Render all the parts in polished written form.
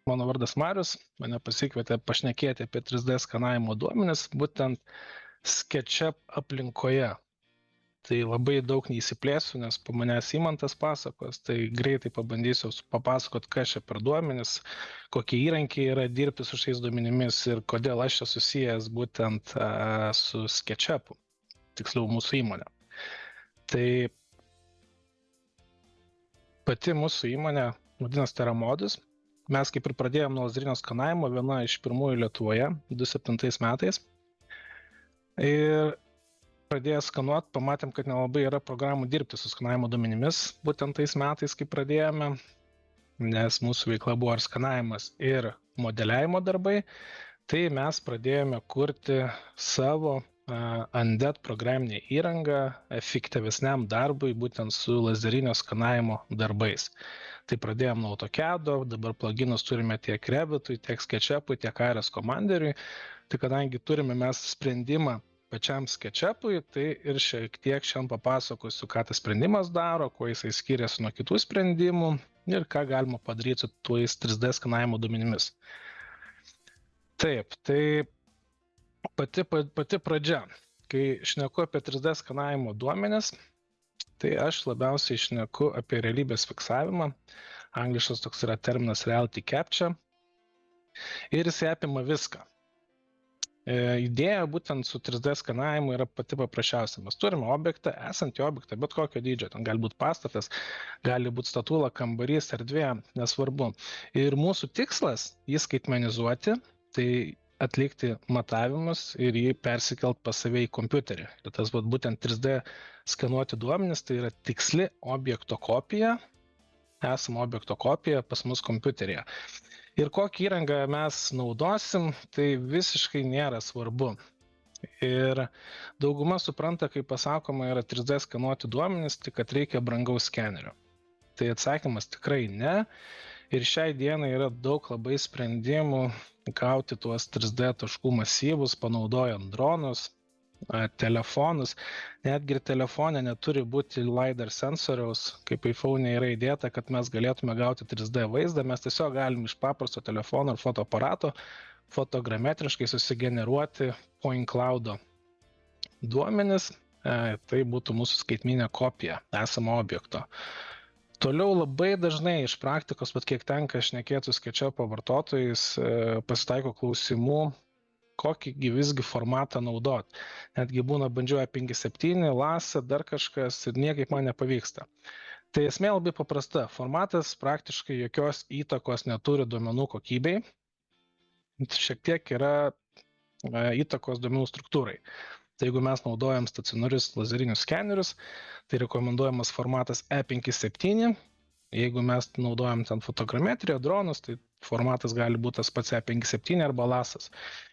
Mano vardas Marius, mane pasikvietė pašnekėti apie 3D skanavimo duomenis, būtent SketchUp aplinkoje. Tai labai daug neįsiplėsiu, nes po manęs Imantas pasakos, tai greitai pabandysiu papasakot, kas čia per duomenis, kokie įrankiai yra dirbti su šiais duomenimis ir kodėl aš čia susijęs būtent su SketchUp, tiksliau mūsų įmonė. Tai pati mūsų įmonė vadinasi Teramodus. Mes kaip ir pradėjome nuo lazerinio skanavimo, viena iš pirmųjų Lietuvoje, 2007 metais. Ir pradėję skanuoti, pamatėm, kad nelabai yra programų dirbti su skanavimo duomenimis, būtent tais metais, kai pradėjome, nes mūsų veikla buvo ir skanavimas, ir modeliavimo darbai, tai mes pradėjome kurti savo Undead programinę įrangą efektyvesniam darbui, būtent su lazerinio skanavimo darbais. Tai pradėjome nuo AutoCAD, dabar pluginus turime tiek Revitui, tiek SketchUpui, tiek Ares komanderiui. Tai kadangi turime mes sprendimą pačiam SketchUpui, tai ir šiek tiek šiandien papasakosiu, ką tas sprendimas daro, kuo jisai skiriasi nuo kitų sprendimų ir ką galima padaryti su tuos 3D skanavimo duomenimis. Taip, tai pati pradžia. Kai šneku apie 3D skanavimo duomenis, tai aš labiausiai šneku apie realybės fiksavimą. Angliškas toks yra terminas reality capture. Ir jis apima viską. Idėja būtent su 3D skanavimu yra pati paprasčiausia. Mes turime objektą, esantį objektą, bet kokio dydžio. Ten gali būti pastatas, gali būti statula, kambarys, erdvė, nesvarbu. Ir mūsų tikslas jį skaitmenizuoti, tai atlikti matavimus ir jį persikelt pas save į kompiuterį. Ir tas būtent 3D skanuoti duomenis, tai yra tiksli objekto kopija, esama objekto kopija pas mus kompiuteryje. Ir kokį įrangą mes naudosim, tai visiškai nėra svarbu. Ir dauguma supranta, kai pasakoma yra 3D skanuoti duomenis, tik kad reikia brangaus skenerio. Tai atsakymas tikrai ne. Ir šiai dienai yra daug labai sprendimų gauti tuos 3D taškų masyvus, panaudojant dronus, telefonus. Netgi ir telefone neturi būti LiDAR sensoriaus, kaip iPhone yra įdėta, kad mes galėtume gauti 3D vaizdą. Mes tiesiog galim iš paprasto telefono ar fotoaparato fotogrametriškai susigeneruoti point cloud duomenis. Tai būtų mūsų skaitminė kopija esamo objekto. Toliau labai dažnai iš praktikos, bet kiek tenka šnekėti su SketchUp vartotojais, pasitaiko klausimų, kokį visgi formatą naudot. Netgi būna bandžiau A57, LASA, dar kažkas ir niekaip man nepavyksta. Tai esmė labai paprasta. Formatas praktiškai jokios įtakos neturi duomenų kokybei. Šiek tiek yra įtakos duomenų struktūrai. Tai jeigu mes naudojam stacionarius lazerinius skenerius, tai rekomenduojamas formatas E57. Jeigu mes naudojam ten fotogrametriją, dronus, tai formatas gali būti tas pats E57 arba LASas.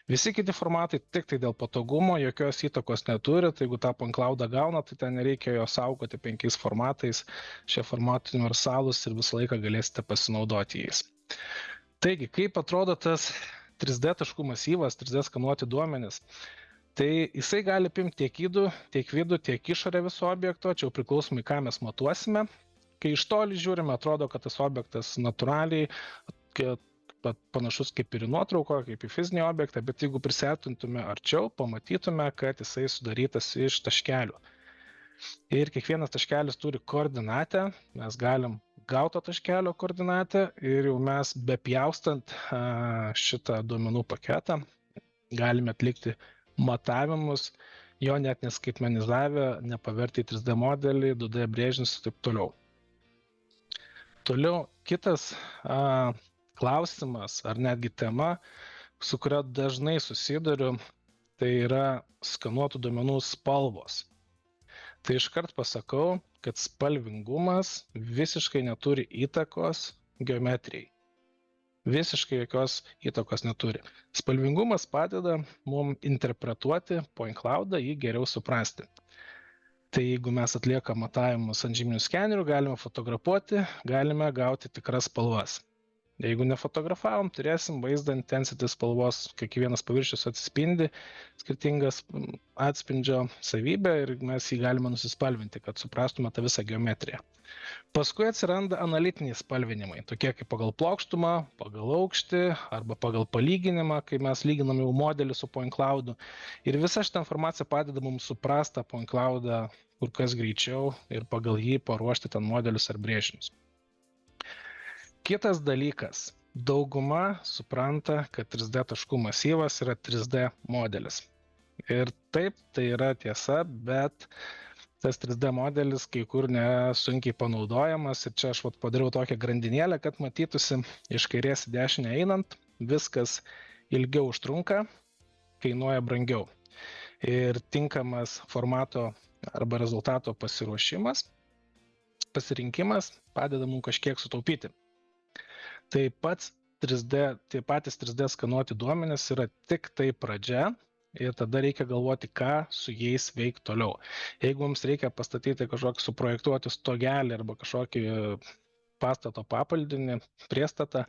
Visi kiti formatai tik tai dėl patogumo, jokios įtakos neturi, tai jeigu tą point cloudą gauna, tai ten nereikia jo saugoti 5 formatais. Šie formatai universalūs ir visą laiką galėsite pasinaudoti jais. Taigi, kaip atrodo tas 3D taškų masyvas, 3D skanuoti duomenis? Tai jisai gali apimti tiek vidų, tiek išorę viso objekto, čia jau priklausomai, ką mes matuosime. Kai iš toli žiūrime, atrodo, kad tas objektas natūraliai panašus kaip ir į nuotrauką, kaip į fizinį objektą, bet jeigu prisartintume arčiau, pamatytume, kad jisai sudarytas iš taškelių. Ir kiekvienas taškelis turi koordinatę, mes galim gauti taškelio koordinatę ir jau mes bepjaustant šitą duomenų paketą galime atlikti matavimus, jo net neskaitmenizavę, nepaverti į 3D modelį, 2D brėžinius ir taip toliau. Toliau kitas klausimas ar netgi tema, su kuria dažnai susiduriu, tai yra skanuotų duomenų spalvos. Tai iškart pasakau, kad spalvingumas visiškai neturi įtakos geometrijai. Visiškai jokios įtakos neturi. Spalvingumas padeda mums interpretuoti point cloudą, jį geriau suprasti. Tai jeigu mes atliekam matavimus ant žyminių skenerių, galime fotografuoti, galime gauti tikras spalvas. Jeigu nefotografavom, turėsim vaizdą intensity spalvos, kiekvienas paviršius atsispindi, skirtingas atspindžio savybę ir mes jį galime nusispalvinti, kad suprastume tą visą geometriją. Paskui atsiranda analitiniai spalvinimai, tokie kaip pagal plokštumą, pagal aukštį arba pagal palyginimą, kai mes lyginam jau modelį su point cloudu. Ir visa šitą informaciją padeda mums suprasti tą point cloudą kur kas greičiau ir pagal jį paruošti ten modelius ar brėžinius. Kitas dalykas. Dauguma supranta, kad 3D taškų masyvas yra 3D modelis. Ir taip, tai yra tiesa, bet tas 3D modelis kai kur nesunkiai panaudojamas. Ir čia aš padariau tokią grandinėlę, kad matytųsi iš kairės į dešinę einant, viskas ilgiau užtrunka, kainuoja brangiau. Ir tinkamas formato arba rezultato pasiruošimas, pasirinkimas padeda mums kažkiek sutaupyti. Tai patys 3D skanuoti duomenys yra tik tai pradžia ir tada reikia galvoti, ką su jais veikti toliau. Jeigu mums reikia pastatyti kažkokį suprojektuoti stogelį arba kažkokį pastato papaldinį, priestatą,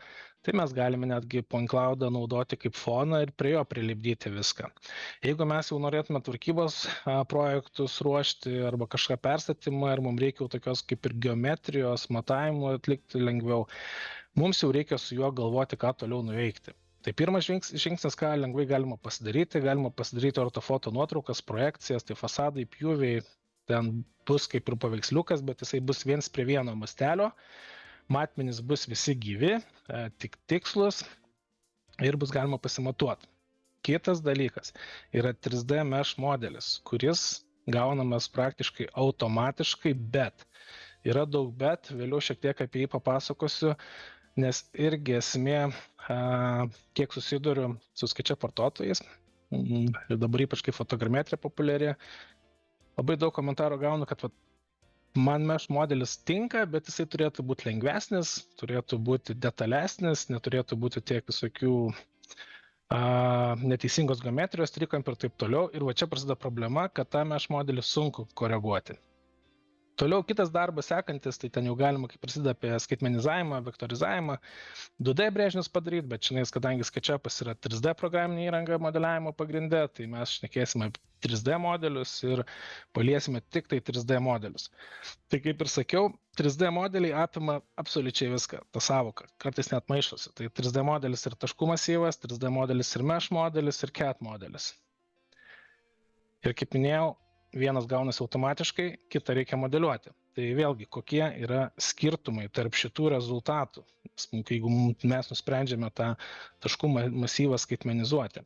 tai mes galime netgi point cloudą naudoti kaip foną ir prie jo prilipdyti viską. Jeigu mes jau norėtume tvarkybos projektus ruošti arba kažką perstatymą ir mums reikia jau tokios kaip ir geometrijos, matavimų atlikti lengviau, mums jau reikia su juo galvoti, ką toliau nuveikti. Tai pirmas žingsnis, ką lengvai galima pasidaryti ortofoto nuotraukas, projekcijas, tai fasadai, pjūviai, ten bus kaip ir paveiksliukas, bet jisai bus viens prie vieno mastelio, matmenys bus visi gyvi, tik tikslus ir bus galima pasimatuoti. Kitas dalykas yra 3D mesh modelis, kuris gaunamas praktiškai automatiškai, bet yra daug bet, vėliau šiek tiek apie jį papasakosiu, nes irgi esmė, kiek susiduriu su SketchUp vartotojais, ir dabar ypač kai fotogrammetrija populiari, labai daug komentarų gaunu, kad man mesh modelis tinka, bet jisai turėtų būti lengvesnis, turėtų būti detalesnis, neturėtų būti tiek visokių neteisingos geometrijos, trikampių ir taip toliau. Ir va čia prasideda problema, kad tą mesh modelį sunku koreguoti. Toliau kitas darbas sekantis, tai ten jau galima, kaip prasideda apie skaitmenizavimą, vektorizavimą, 2D brėžinius padaryti, bet šiandien, kadangi SketchUpas yra 3D programinė įranga modeliavimo pagrinde, tai mes šnekėsime apie 3D modelius ir paliesime tik tai 3D modelius. Tai kaip ir sakiau, 3D modeliai apima absoliučiai viską, tą savoką, kartais net maišosi. Tai 3D modelis ir taškų masyvas, 3D modelis ir mesh modelis ir CAD modelis. Ir kaip minėjau, vienas gaunasi automatiškai, kitą reikia modeliuoti. Tai vėlgi, kokie yra skirtumai tarp šitų rezultatų, jeigu mes nusprendžiame tą taškų masyvą skaitmenizuoti.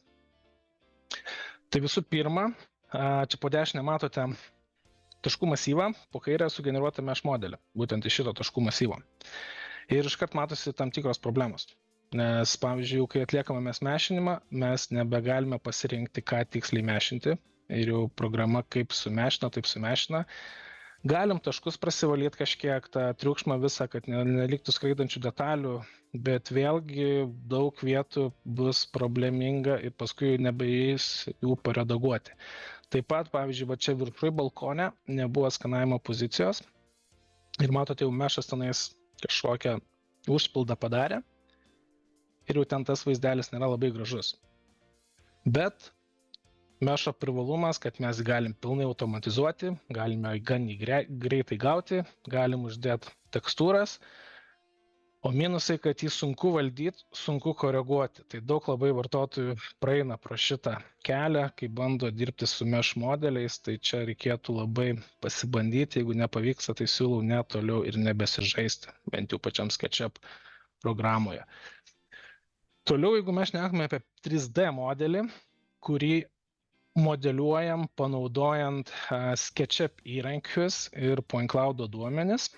Tai visų pirma, čia po dešinę matote taškų masyvą, po kairę sugeneruotą mesh modelį, būtent iš šito taškų masyvo. Ir iškart matosi tam tikros problemos. Nes, pavyzdžiui, kai atliekame mes mešinimą, mes nebegalime pasirinkti, ką tiksliai mešinti. Ir jau programa kaip sumešina, taip sumešina. Galim taškus prasivalyti kažkiek, tą triukšmą visą, kad neliktų skraidančių detalių, bet vėlgi daug vietų bus probleminga ir paskui nebeįeis jų paredaguoti. Taip pat, pavyzdžiui, va čia viršuj balkone nebuvo skanavimo pozicijos ir matote, jau mešas tenais kažkokią užpildą padarė ir jau ten tas vaizdelis nėra labai gražus. Bet mešo privalumas, kad mes galim pilnai automatizuoti, galime gan greitai gauti, galim uždėti tekstūras, o minusai, kad jį sunku valdyti, sunku koreguoti. Tai daug labai vartotojų praeina pro šitą kelią, kai bando dirbti su mesh modeliais, tai čia reikėtų labai pasibandyti, jeigu nepavyksta, tai siūlau net toliau ir nebesižaisti, bent jau pačiam SketchUp programoje. Toliau, jeigu mes šnekame apie 3D modelį, kurį modeliuojam panaudojant SketchUp įrankius ir point cloudo duomenis,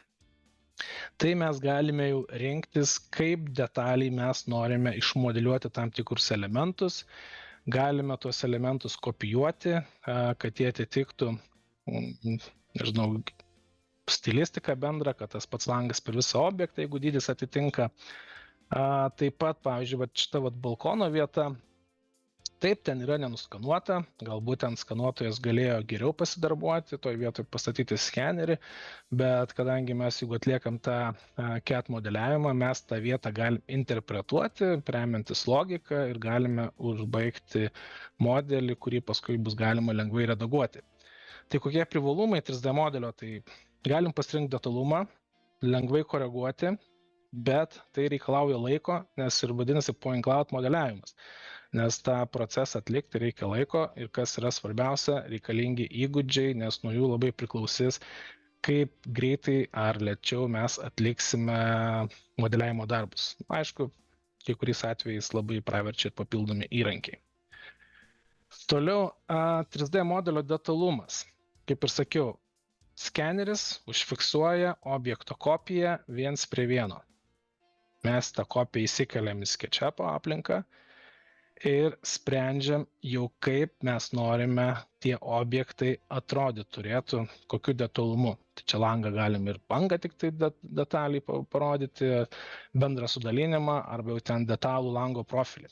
tai mes galime jau rinktis, kaip detaliai mes norime išmodeliuoti tam tikrus elementus. Galime tuos elementus kopijuoti, kad jie atitiktų, nežinau, stilistiką bendrą, kad tas pats langas per visą objektą, jeigu dydis atitinka. Taip pat, pavyzdžiui, šita balkono vieta, Taip, ten yra nenuskanuota, galbūt ten skanuotojas galėjo geriau pasidarbuoti, toj vietoj pastatyti skenerį, bet kadangi mes jeigu atliekam tą CAD modeliavimą, mes tą vietą galim interpretuoti, remiantis logiką ir galime užbaigti modelį, kurį paskui bus galima lengvai redaguoti. Tai kokie privalumai 3D modelio? Tai galim pasirinkti detalumą, lengvai koreguoti, bet tai reikalauja laiko, nes ir vadinasi point cloud modeliavimas. Nes tą procesą atlikti reikia laiko ir kas yra svarbiausia, reikalingi įgūdžiai, nes nuo jų labai priklausys, kaip greitai ar lėčiau mes atliksime modeliavimo darbus. Aišku, kai kuriais atvejais labai praverčia ir papildomi įrankiai. Toliau 3D modelio detalumas. Kaip ir sakiau, skeneris užfiksuoja objekto kopiją 1:1. Mes tą kopiją įsikeliam į SketchUp aplinką ir sprendžiam jau kaip mes norime tie objektai atrodyt turėtų, kokiu detalumu. Tai čia langą galim ir bangą tik tai detaliai parodyti, bendrą sudalinimą arba jau ten detalų lango profilį.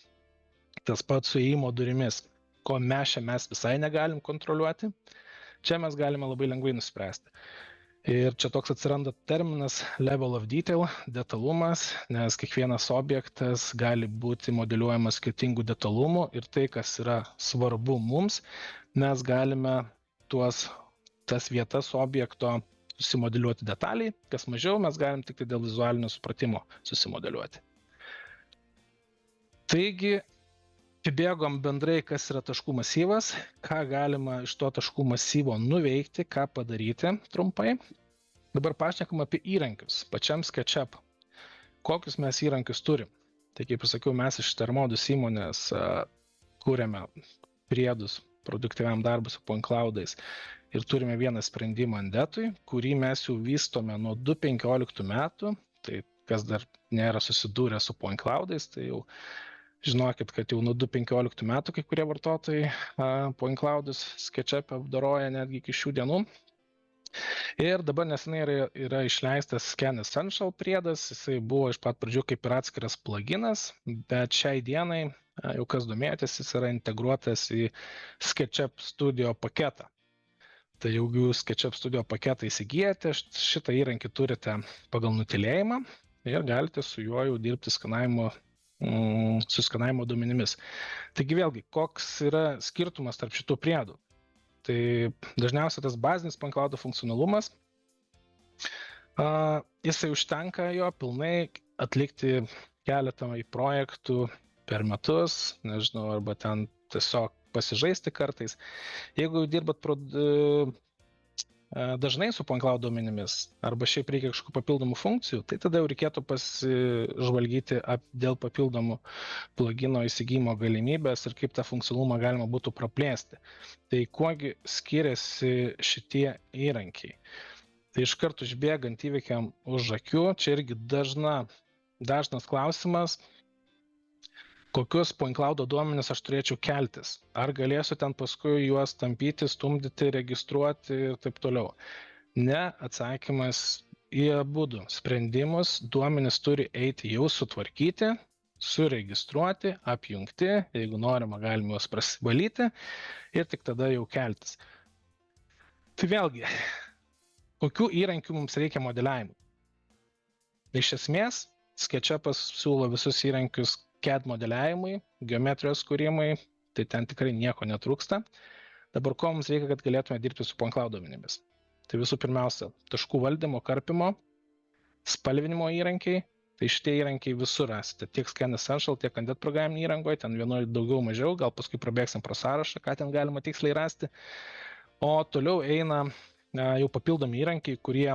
Tas pats su įėjimo durimis, ko mes visai negalim kontroliuoti, čia mes galime labai lengvai nuspręsti. Ir čia toks atsiranda terminas level of detail, detalumas, nes kiekvienas objektas gali būti modeliuojamas skirtingų detalumų ir tai, kas yra svarbu mums, mes galime tas vietas objekto susimodeliuoti detaliai, kas mažiau mes galim tik tai dėl vizualinio supratimo susimodeliuoti. Taigi, apibėgom bendrai, kas yra taškų masyvas, ką galima iš to taškų masyvo nuveikti, ką padaryti trumpai. Dabar pašnekam apie įrankius, pačiam SketchUp. Kokius mes įrankius turim? Tai kaip ir sakiau, mes iš Thermodus įmonės kūrėme priedus produktyviam darbui su point cloudais ir turime vieną sprendimą Andetui, kurį mes jau vystome nuo 2015 metų. Tai kas dar nėra susidūrę su point cloudais, tai jau žinokit, kad jau nuo 2015 metų kai kurie vartotojai point cloudus SketchUp apdoroja netgi iki šių dienų. Ir dabar nesenai yra išleistas Scan Essential priedas, jisai buvo iš pat pradžių kaip ir atskiras pluginas, bet šiai dienai, jau kas domėjotės, jis yra integruotas į SketchUp Studio paketą. Tai jeigu jūs SketchUp Studio paketą įsigijate, šitą įrankį turite pagal nutylėjimą ir galite su juo jau dirbti su skanavimo duomenimis. Taigi vėlgi, koks yra skirtumas tarp šitų priedų? Tai dažniausiai tas bazinis point cloud funkcionalumas, jisai užtenka jo pilnai atlikti keletą projektų per metus, nežinau, arba ten tiesiog pasižaisti kartais. Jeigu dirbat dažnai su point cloud duomenimis, arba šiaip reikia kažkokių papildomų funkcijų, tai tada jau reikėtų pasižvalgyti dėl papildomų plugino įsigijimo galimybės ir kaip tą funkcionalumą galima būtų praplėsti. Tai kuogi skiriasi šitie įrankiai? Tai iš karto užbėgant įvykiam už akių, čia irgi dažnas klausimas, kokius point cloud duomenis aš turėčiau keltis. Ar galėsiu ten paskui juos tampyti, stumdyti, registruoti ir taip toliau. Ne, atsakymas į abudu sprendimus, duomenis turi eiti jau sutvarkyti, suregistruoti, apjungti, jeigu norima, galime juos prasivalyti ir tik tada jau keltis. Tai vėlgi, kokių įrankių mums reikia modeliavimui? Iš esmės, SketchUpas siūlo visus įrankius CAD modeliavimui, geometrijos kūrimui, tai ten tikrai nieko netrūksta. Dabar ko mums reikia, kad galėtume dirbti su point cloud duomenimis? Tai visų pirmiausia, taškų valdymo, karpimo, spalvinimo įrankiai. Tai šitie įrankiai visur rasite, tiek Scan Essential, tiek Andet programinėje įrangoje, ten vienoje daugiau mažiau, gal paskui prabėgsim pro sąrašą, ką ten galima tiksliai rasti. O toliau eina jau papildomi įrankiai, kurie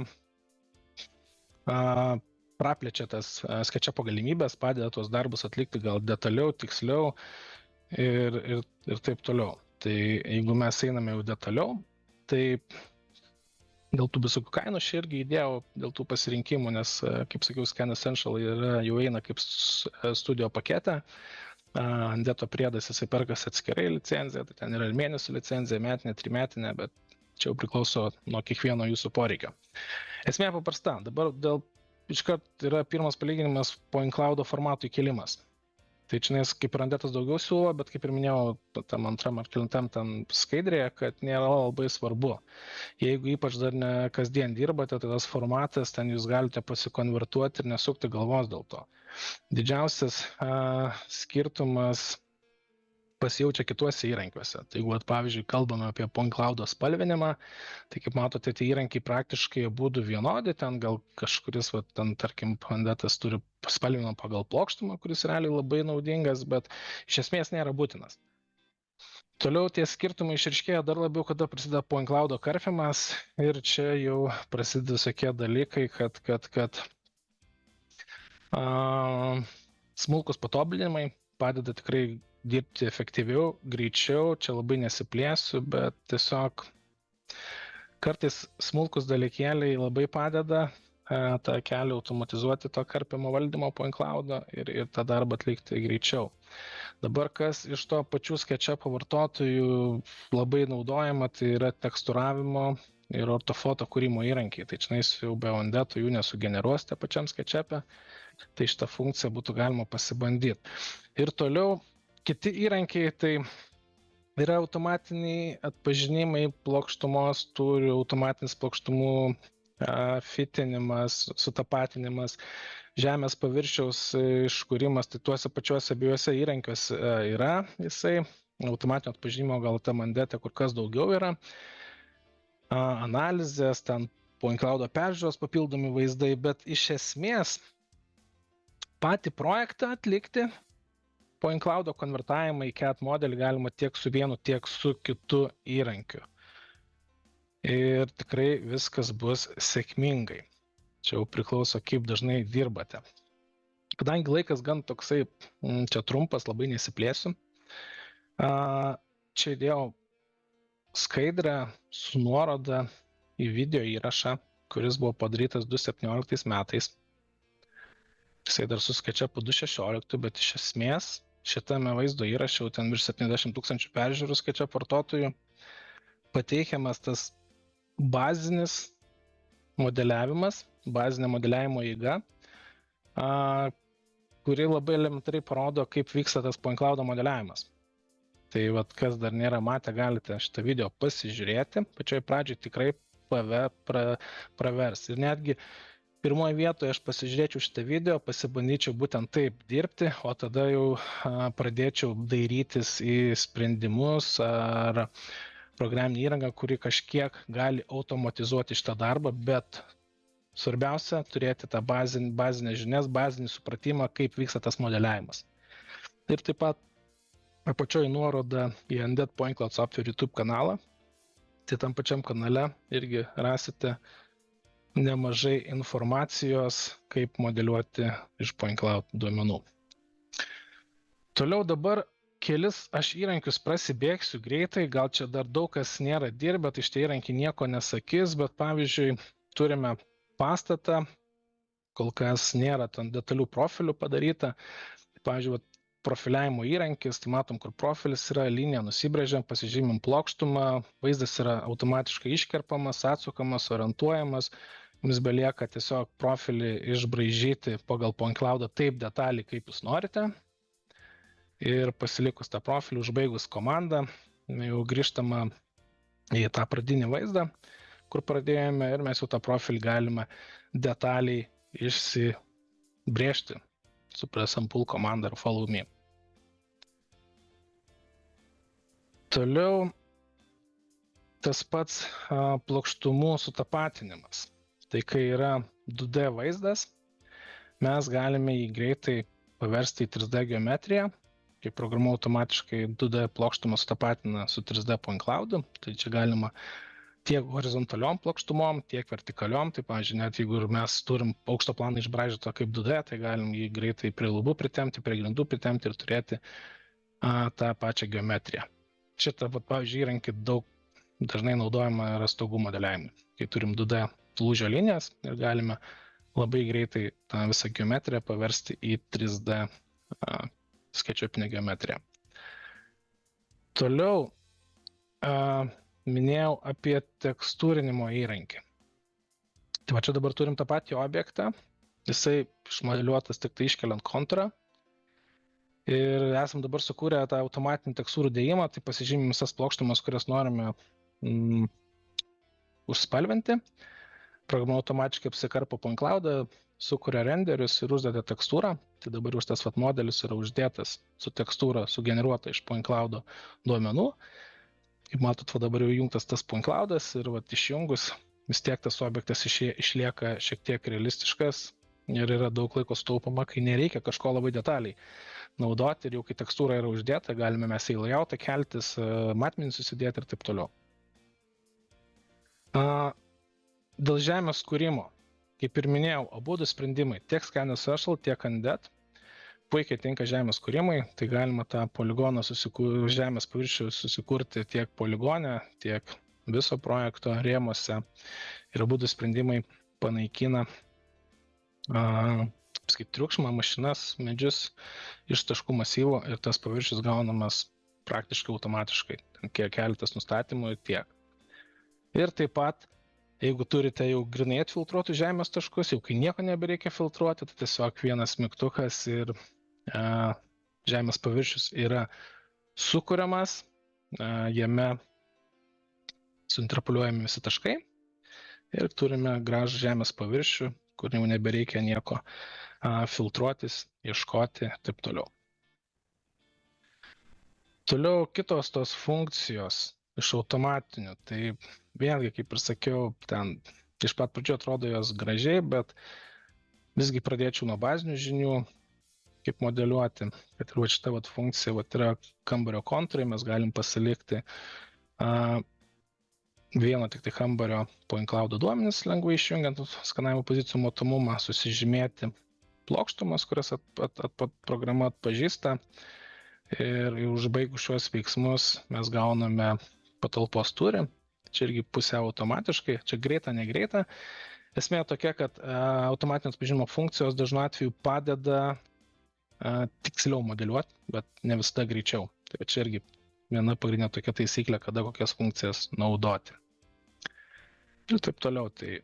praplečia tas SketchUp galimybės, padeda tuos darbus atlikti gal detaliau, tiksliau ir taip toliau. Tai jeigu mes einame jau detaliau, tai dėl tų visokių kainų aš irgi įdėjau dėl tų pasirinkimų, nes, kaip sakiau, Scan Essential jau eina kaip studio pakete. Andeto priedas jisai perkasi atskirai licenciją, tai ten yra ir mėnesio licencija, metinė, trimetinė, bet čia jau priklauso nuo kiekvieno jūsų poreikio. Esmė paprasta, dabar iškart yra pirmas palyginimas point cloud formatų įkėlimas. Tai čia kaip ir Undetas daugiau siūlo, bet kaip ir minėjau, tam antram ar kelintam ten skaidrėje, kad nėra labai svarbu. Jeigu ypač dar ne kasdien dirbate, tai tas formatas, ten jūs galite pasikonvertuoti ir nesukti galvos dėl to. Didžiausias skirtumas pasijaučia kituose įrankiuose. Tai jeigu, pavyzdžiui, kalbame apie Point Cloud'o spalvinimą, tai kaip matote, tie įrankiai praktiškai būtų vienodi, ten gal kažkuris, ten, tarkim, Undetas turi spalvinimą pagal plokštumą, kuris realiai labai naudingas, bet iš esmės nėra būtinas. Toliau tie skirtumai išryškėja dar labiau, kada prasideda Point Cloud'o karpimas ir čia jau prasideda visokie dalykai, kad smulkus patobulinimai padeda tikrai dirbti efektyviau, greičiau, čia labai nesiplėsiu, bet tiesiog kartais smulkus dalykėliai labai padeda tą kelią automatizuoti to karpimo valdymo Point Cloud'o ir tą darbą atlikti greičiau. Dabar kas iš to pačių SketchUp vartotojų labai naudojama, tai yra tekstūravimo ir ortofoto kūrimo įrankiai. Tai čia jau be Undeto jų nesugeneruosite pačiam SketchUp'e, tai šitą funkciją būtų galima pasibandyti. Ir toliau kiti įrankiai, tai yra automatiniai atpažinimai plokštumos, turi automatinis plokštumų fitinimas, sutapatinimas, žemės paviršiaus iškūrimas, tai tuose pačiuose abiejuose įrankiuose yra jisai, automatinio atpažinimo gal tam Undete kur kas daugiau yra, analizės, ten Point Cloud'o peržiūros papildomi vaizdai, bet iš esmės patį projektą atlikti Point Cloud'o konvertavimą į CAD modelį galima tiek su vienu, tiek su kitu įrankiu. Ir tikrai viskas bus sėkmingai. Čia jau priklauso, kaip dažnai dirbate. Kadangi laikas gan toksai, čia trumpas, labai nesiplėsiu. Čia įdėjau skaidrę su nuoroda į video įrašą, kuris buvo padarytas 2017 metais. Jisai dar su SketchUp 2016, bet iš esmės šitame vaizdo įraše jau ten virš 70 000 peržiūrų SketchUp vartotojų pateikiamas tas bazinis modeliavimas, bazinė modeliavimo eiga, kuri labai elementariai parodo, kaip vyksta tas Point Cloud'o modeliavimas. Tai vat, kas dar nėra matę, galite šitą video pasižiūrėti. Pačioj pradžioj tikrai pravers. Ir netgi pirmoje vietoje aš pasižiūrėčiau šitą video, pasibandyčiau būtent taip dirbti, o tada jau pradėčiau dairytis į sprendimus ar programinį įrangą, kuri kažkiek gali automatizuoti šitą darbą, bet svarbiausia turėti tą bazinę žinias, bazinį supratimą, kaip vyksta tas modeliavimas. Ir taip pat apačioje nuoroda į Undead Point Cloud Software YouTube kanalą. Tai tam pačiam kanale irgi rasite nemažai informacijos, kaip modeliuoti iš Point Cloud duomenų. Toliau dabar kelis aš įrankius prasibėgsiu greitai, gal čia dar daug kas nėra dirbę, tai šitie įrankiai nieko nesakys, bet pavyzdžiui, turime pastatą, kol kas nėra ten detalių profilių padaryta. Pavyzdžiui, profiliavimo įrankis, tai matom, kur profilis yra, linija nusibrėžiam, pasižymim plokštumą, vaizdas yra automatiškai iškerpamas, atsukamas, orientuojamas, jums belieka tiesiog profilį išbraižyti pagal Point Cloud'ą taip detaliai, kaip jūs norite. Ir pasilikus tą profilį, užbaigus komandą, jau grįžtama į tą pradinį vaizdą, kur pradėjome, ir mes jau tą profilį galime detaliai išsibrėžti su press and pull komanda ar follow me. Toliau tas pats plokštumų sutapatinimas. Tai kai yra 2D vaizdas, mes galime jį greitai paversti į 3D geometriją, kai programa automatiškai 2D plokštumą sutapatina su 3D Point Cloud'u. Tai čia galima tiek horizontaliom plokštumom, tiek vertikaliom. Tai, pavyzdžiui, net jeigu mes turim aukšto planą išbraižytą kaip 2D, tai galim jį greitai prie lubų pritempti, prie grindų pritempti ir turėti tą pačią geometriją. Šitą, pavyzdžiui, įrankį dažnai naudojama yra stogų modeliavimui. Kai turim 2D lūžio linijas ir galime labai greitai tą visą geometriją paversti į 3D SketchUpinę geometriją. Toliau minėjau apie tekstūrinimo įrankį. Tai va čia dabar turim tą patį objektą, jisai išmodeliuotas tik tai iškeliant kontūrą. Ir esam dabar sukūrę tą automatinį tekstūrų dėjimą, tai pasižymim visas plokštumas, kurias norime užspalvinti. Programa automatiškai apsikarpo point cloudą, sukuria renderius ir uždeda tekstūrą. Tai dabar už tas modelis yra uždėtas su tekstūra sugeneruota iš point cloudo duomenų. Kaip matot, dabar jau įjungtas tas point cloudas ir išjungus vis tiek tas objektas išlieka šiek tiek realistiškas ir yra daug laiko sutaupoma, kai nereikia kažko labai detaliai naudoti ir jau kai tekstūra yra uždėta, galime mes į layoutą keltis, matmenį susidėti ir taip toliau. Dėl žemės kūrimo, kaip ir minėjau, abudu sprendimai, tiek Scan Social, tiek Undead, puikiai tinka žemės kūrimui, tai galima tą poligoną žemės paviršių susikurti tiek poligone, tiek viso projekto rėmuose. Ir abudu sprendimai panaikina triukšmą, mašinas, medžius iš taškų masyvo ir tas paviršius gaunamas praktiškai automatiškai. Keletas nustatymų ir tiek. Ir taip pat, jeigu turite jau grinai atfiltruotų žemės taškus, jau kai nieko nebereikia filtruoti, tai tiesiog vienas mygtukas ir žemės paviršius yra sukuriamas, jame suinterpoliuojami visi taškai ir turime gražų žemės paviršių, kur jau nebereikia nieko filtruotis, ieškoti ir taip toliau. Toliau kitos tos funkcijos iš automatinių, tai vėlgi, kaip ir sakiau, ten iš pat pradžio atrodo jos gražiai, bet visgi pradėčiau nuo bazinių žinių, kaip modeliuoti, kad ir šita funkcija yra kambario kontūrai, mes galim pasilikti vieno tik tai kambario point cloudo duomenis, lengvai išjungiant skanavimo pozicijų matomumą, susižymėti plokštumas, kurias programa atpažįsta. Ir užbaigus šios veiksmus mes gauname patalpos turį, čia irgi pusiau automatiškai, čia greita, negreita. Esmė tokia, kad automatinio atpažinimo funkcijos dažnu atveju padeda tiksliau modeliuoti, bet ne visada greičiau. Tai čia irgi viena pagrindinė tokia taisyklė, kada kokias funkcijas naudoti. Ir taip toliau. Tai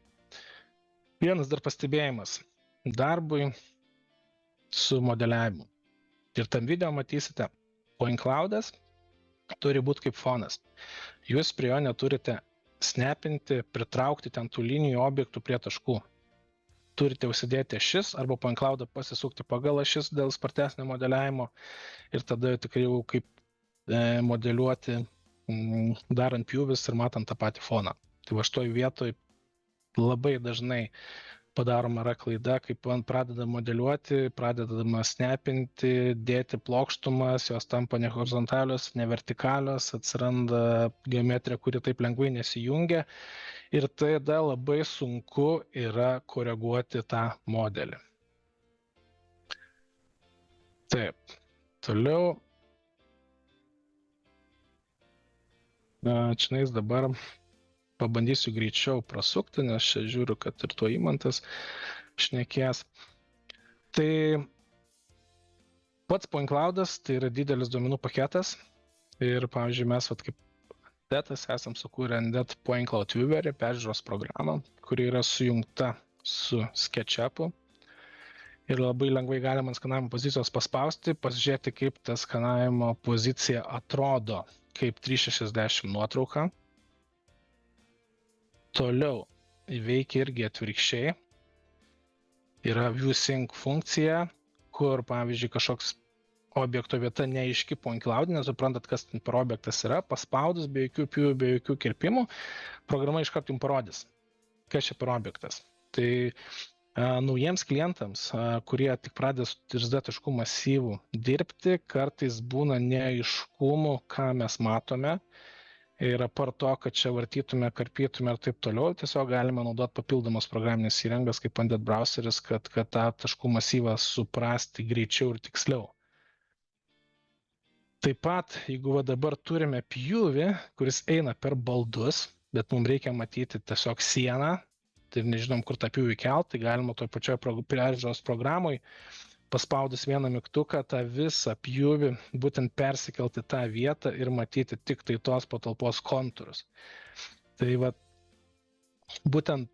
vienas dar pastebėjimas darbui su modeliavimu. Ir tam video matysite, point cloudas turi būti kaip fonas. Jūs prie jo neturite snapinti, pritraukti ten tų linijų objektų prie taškų. Turite užsidėti ašis arba point cloudą pasisukti pagal ašis dėl spartesnio modeliavimo ir tada tikrai jau kaip modeliuoti darant pjūvis ir matant tą patį foną. Tai va šitoj vietoj labai dažnai padaroma yra klaida, kaip pradeda modeliuoti, pradedama snapinti, dėti plokštumas, jos tampa ne horizontalios, ne vertikalios, atsiranda geometrija, kuri taip lengvai nesijungia ir tada labai sunku yra koreguoti tą modelį. Taip, toliau. Čianais dabar pabandysiu greičiau prasukti, nes čia žiūriu, kad ir tuo Imantas šnekės. Tai pats point cloudas tai yra didelis duomenų paketas ir, pavyzdžiui, mes kaip Undeadas esam sukūrę Undead Point Cloud Viewerį, peržiūros programą, kuri yra sujungta su SketchUpu ir labai lengvai galima ant skanavimo pozicijos paspausti, pasižiūrėti, kaip ta skanavimo pozicija atrodo kaip 360 nuotrauka. Toliau veikia irgi atvirkščiai. Yra ViewSync funkcija, kur, pavyzdžiui, kažkoks objekto vieta neaiški point cloud, nesuprantat, kas ten per objektas yra, paspaudus be jokių pjūvių, be jokių kirpimų, programa iškart jums parodys, kas čia per objektas. Tai naujiems klientams, kurie tik pradeda 3D taškų masyvų dirbti, kartais būna neaiškumų, ką mes matome. Ir apart to, kad čia vartytume, karpytume ir taip toliau, tiesiog galime naudoti papildomas programinės įrangas kaip Undead browseris, kad tą taškų masyvą suprasti greičiau ir tiksliau. Taip pat, jeigu dabar turime pjūvį, kuris eina per baldus, bet mums reikia matyti tiesiog sieną, tai nežinom, kur tą pjūvį kelt, tai galima toj pačioj peržiūros programoj paspaudus vieną mygtuką, tą visą pjūvį būtent persikelti tą vietą ir matyti tik tai tos patalpos kontūrus. Tai būtent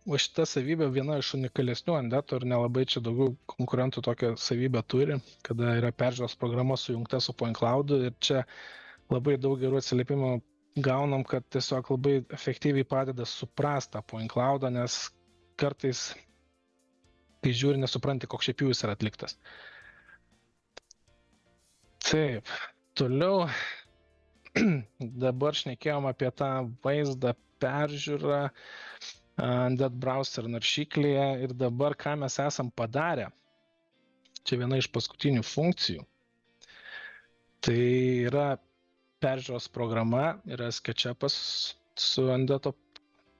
va šita savybė viena iš unikalesnių Andeto ir nelabai čia daugiau konkurentų tokią savybę turi, kada yra peržiūros programa sujungta su Point Cloud'u ir čia labai daug gerų atsiliepimų gaunam, kad tiesiog labai efektyviai padeda suprasti tą Point Cloud'ą, nes kartais, kai žiūri, nesupranti, koks šiaip jų jis yra atliktas. Taip, toliau dabar šnekėjom apie tą vaizdą peržiūrą Andet browser naršyklėje ir dabar ką mes esam padarę. Čia viena iš paskutinių funkcijų. Tai yra peržiūros programa, yra SketchUpas su Andeto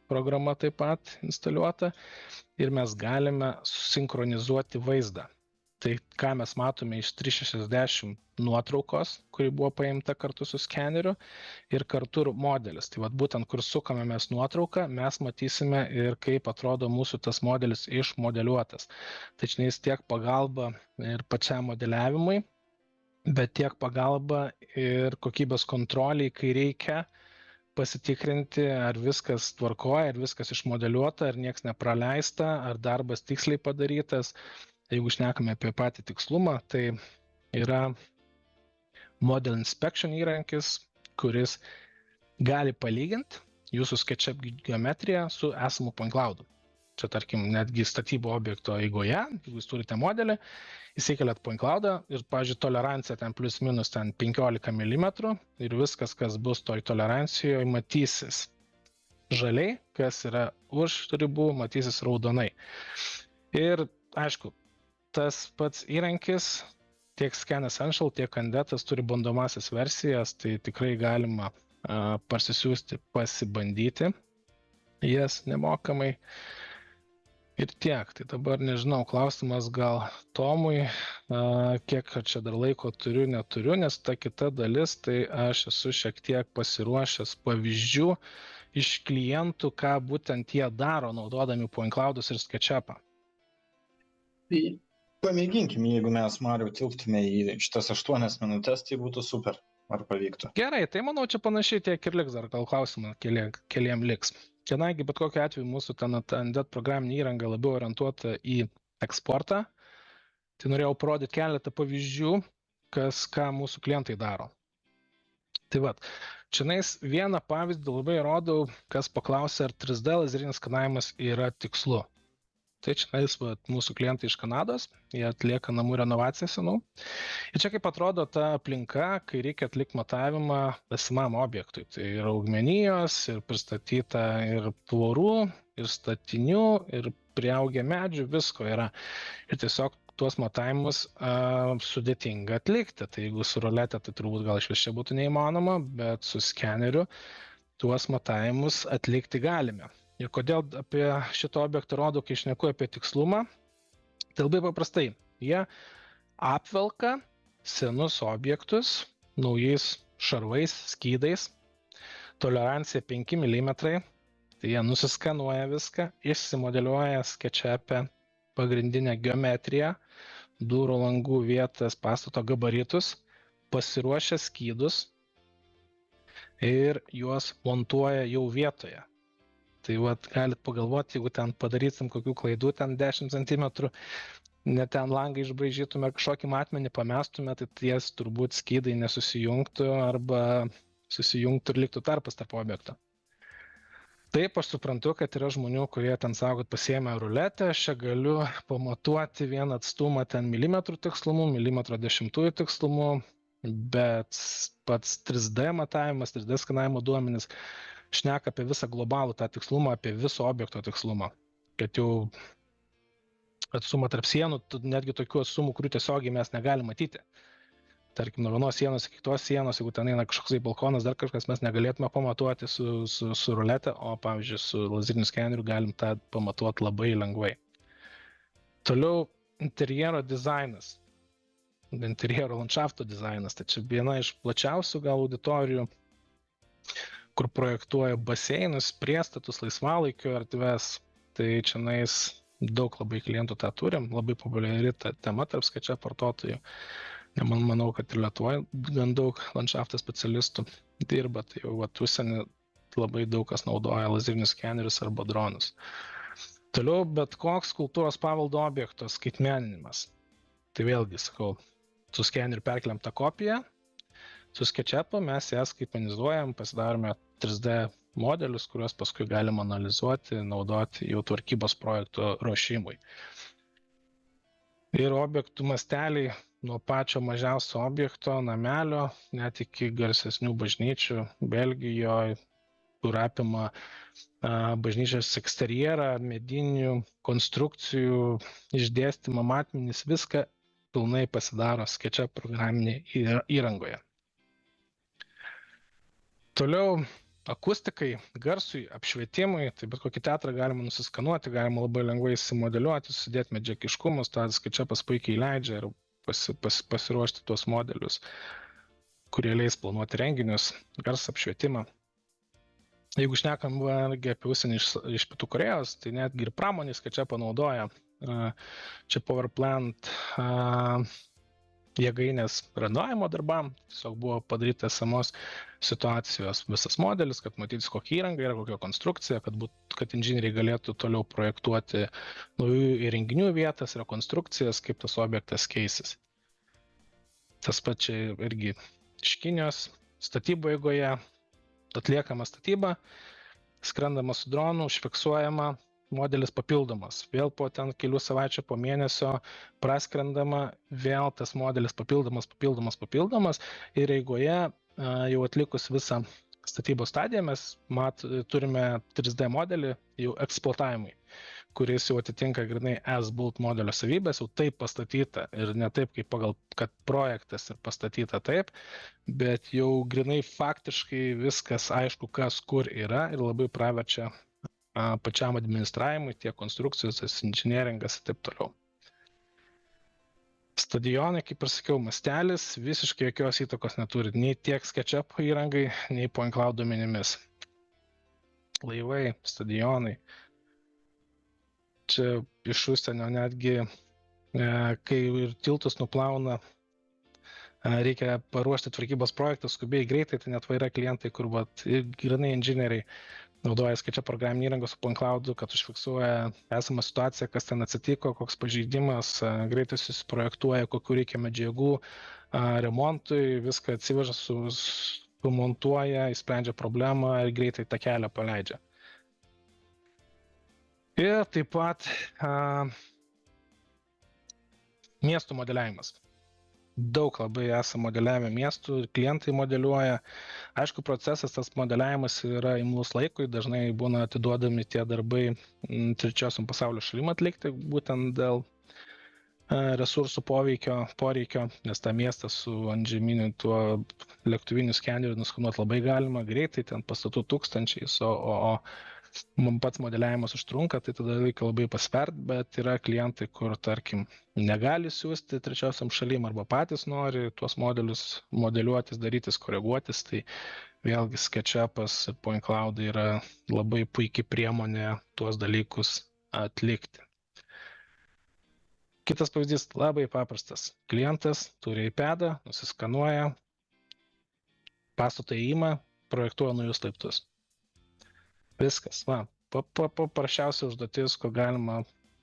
programa taip pat instaliuota ir mes galime sinchronizuoti vaizdą. Tai ką mes matome iš 360 nuotraukos, kuri buvo paimta kartu su skeneriu ir kartu modelis. Tai vat būtent kur sukame mes nuotrauką, mes matysime ir kaip atrodo mūsų tas modelis išmodeliuotas. Tai čia tiek pagalba ir pačiam modeliavimui, bet tiek pagalba ir kokybės kontroliai, kai reikia pasitikrinti, ar viskas tvarkoja, ar viskas išmodeliuota, ar nieks nepraleista, ar darbas tiksliai padarytas. Jeigu šnekame apie patį tikslumą, tai yra Model Inspection įrankis, kuris gali palyginti jūsų SketchUp geometriją su esamu Point Cloud'u. Čia, tarkim, netgi statybų objekto eigoje, jeigu jūs turite modelį, įsikeliat Point Cloud'ą ir, pavyzdžiui, tolerancija ten plus minus ten 15 mm ir viskas, kas bus toj tolerancijoje, matysis žaliai, kas yra už ribų, matysis raudonai. Ir, aišku, tas pats įrankis, tiek Scan Essential, tiek Andetas turi bandomasias versijas, tai tikrai galima parsisiųsti, pasibandyti jas nemokamai. Ir tiek. Tai dabar nežinau, klausimas gal Tomui, kiek čia dar laiko turiu, neturiu, nes ta kita dalis, tai aš esu šiek tiek pasiruošęs pavyzdžių iš klientų, ką būtent jie daro, naudodami Point Cloud'us ir SketchUpą. Pamėginkim, jeigu mes, Mariau, tilptume į šitas 8 minutės, tai būtų super, ar pavyktų. Gerai, tai manau, čia panašiai tiek ir liks, dar gal klausimą keliem liks. Čianagi, bet kokiu atveju mūsų ten Andet programinė įranga labiau orientuota į eksportą. Tai norėjau parodyti keletą pavyzdžių, ką mūsų klientai daro. Tai vat, čianais vieną pavyzdį labai rodau, kas paklausė, ar 3D lazerinis skanavimas yra tikslu. Tai čia mūsų klientai iš Kanados, jie atlieka namų renovaciją senų. Ir čia kaip atrodo ta aplinka, kai reikia atlikti matavimą esamam objektui. Tai yra augmenijos, ir pristatyta ir tvorų, ir statinių, ir priaugę medžių, visko yra. Ir tiesiog tuos matavimus sudėtinga atlikti. Tai jeigu su rolete, tai turbūt gal iš vis čia būtų neįmanoma, bet su skeneriu tuos matavimus atlikti galime. Ir kodėl apie šitą objektą rodau, kai šneku apie tikslumą? Tai labai paprastai. Jie apvelka senus objektus naujais šarvais, skydais, tolerancija 5 mm, tai jie nusiskanuoja viską, išsimodeliuoja SketchUp'e pagrindinę geometriją, durų, langų vietas, pastato gabaritus, pasiruošia skydus ir juos montuoja jau vietoje. Tai vat, galit pagalvoti, jeigu ten padarysim kokių klaidų, ten 10 cm, net ten langą išbraižytume, kažkokį matmenį pamestume, tai ties turbūt skydai nesusijungtų arba susijungtų ir liktų tarpas tarp objekto. Taip, aš suprantu, kad yra žmonių, kurie ten sako, kad pasiėmė ruletę, aš čia galiu pamatuoti vieną atstumą ten milimetrų tikslumu, milimetro 10 tikslumu, bet pats 3D matavimas, 3D skanavimo duomenys šneka apie visą globalų tą tikslumą, apie viso objekto tikslumą. Kad jau atstumą tarp sienų, netgi tokių atstumų, kurių tiesiogiai mes negalime matyti. Tarkim, nuo vienos sienos iki kitos sienos, jeigu ten eina kažkoks balkonas, dar kažkas, mes negalėtume pamatuoti su rulete, o pavyzdžiui, su lazeriniu skeneriu galim tą pamatuoti labai lengvai. Toliau interjero dizainas, interjero landšafto dizainas, tai čia viena iš plačiausių gal auditorijų, kur projektuoja baseinus, priestatus, laisvalaikio erdves, tai čionais daug labai klientų tą turim, labai populiari ta tema tarp SketchUp vartotojų. Manau, kad ir Lietuvoje gan daug landšafto specialistų dirba, tai jau užsienį labai daug kas naudoja lazerinius skenerius arba dronus. Toliau bet koks kultūros paveldo objekto skaitmeninimas. Tai vėlgi, sakau, su skeneriu perkeliam tą kopiją, su SketchUp'u mes ją skaitmenizuojam, pasidarome 3D modelius, kuriuos paskui galim analizuoti, naudoti jau tvarkybos projekto ruošimui. Ir objektų masteliai nuo pačio mažiausio objekto, namelio, net iki garsesnių bažnyčių Belgijoje, kur apima bažnyčios eksterjerą, medinių konstrukcijų, išdėstymą, matmenis, viską pilnai pasidaro SketchUp programinėje įrangoje. Toliau akustikai, garsui, apšvietimui, tai bet kokį teatrą galima nusiskanuoti, galima labai lengvai įsimodeliuoti, susidėti medžiagiškumus, tą SketchUpas puikiai leidžia ir pasiruošti tuos modelius, kurie leis planuoti renginius, garsą, apšvietimą. Jeigu šnekam apie užsienį iš Pietų Korėjos, tai netgi ir pramonės SketchUpą naudoja. Čia Powerplant jėgainės renovavimo darbam, tiesiog buvo padaryta esamos situacijos visas modelis, kad matytis kokia įranga yra, kokia konstrukcija, kad inžinieriai galėtų toliau projektuoti naujų įrenginių vietas, rekonstrukcijas, kaip tas objektas keisis. Tas pačiai irgi iš Kinijos statybų eigoje atliekama statyba, skrendama su dronu, užfiksuojama, modelis papildomas. Vėl po ten kelių savaičių, po mėnesio praskrendama, vėl tas modelis papildomas ir eigoje jau atlikus visą statybos stadiją mes turime 3D modelį jau eksploatavimui, kuris jau atitinka grynai as-built modelio savybės, jau taip pastatyta ir ne taip kaip pagal, kad projektas ir pastatyta taip, bet jau grynai faktiškai viskas aišku, kas kur yra ir labai praverčia pačiam administravimui, tiek konstrukcijos, inžinieringas ir taip toliau. Stadionai, kaip ir sakiau, mastelis visiškai jokios įtakos neturi nei tiek SketchUp įrangai, nei point cloud duomenimis. Laivai, stadionai. Čia iš užsienio netgi, kai ir tiltus nuplauna, reikia paruošti tvarkybos projektą skubiai greitai, tai net yra klientai, kur grynai inžinieriai naudoja SketchUp programinį įrangą su point cloud'u, kad užfiksuoja esamą situaciją, kas ten atsitiko, koks pažeidimas, greitai susiprojektuoja, kokių reikia medžiagų remontui, viską atsiveža, sumontuoja, įsprendžia problemą ir greitai tą kelią paleidžia. Ir taip pat miestų modeliavimas. Daug labai esame modeliavę miestų, klientai modeliuoja. Aišku, procesas, tas modeliavimas yra imlus laikui, dažnai būna atiduodami tie darbai trečiosiom pasaulio šalim atlikti, būtent dėl resursų poreikio, nes tą miestą su antžeminiu tuo lėktuviniu skeneriu nuskanuoti labai galima greitai, ten pastatų tūkstančiais, o pats modeliavimas užtrunka, tai tada reikia labai pasvert, bet yra klientai, kur, tarkim, negali siūsti trečiosiam šalim arba patys nori tuos modelius modeliuotis, darytis, koreguotis, tai vėlgi SketchUpas ir point cloud yra labai puikiai priemonė tuos dalykus atlikti. Kitas pavyzdys labai paprastas. Klientas turi iPadą, nusiskanuoja, pastato įėjimą, projektuoja naujus laiptus. Viskas, paprasčiausia užduotis, ko galima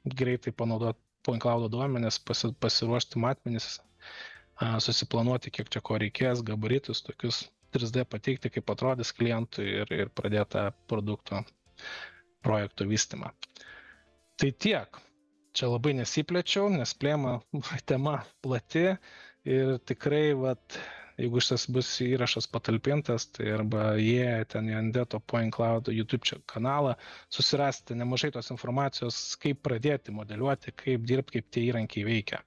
greitai panaudoti point cloud duomenis, pasiruošti matmenis, susiplanuoti, kiek čia ko reikės, gabaritus, tokius 3D pateikti, kaip atrodys klientui ir pradėti produkto projekto vystymą. Tai tiek. Čia labai nesiplečiau, nes tema plati ir tikrai, jeigu šitas bus įrašas patalpintas, tai arba ten į Andeto Point Cloud YouTube kanalą, susirasti nemažai tos informacijos, kaip pradėti modeliuoti, kaip dirbti, kaip tie įrankiai veikia.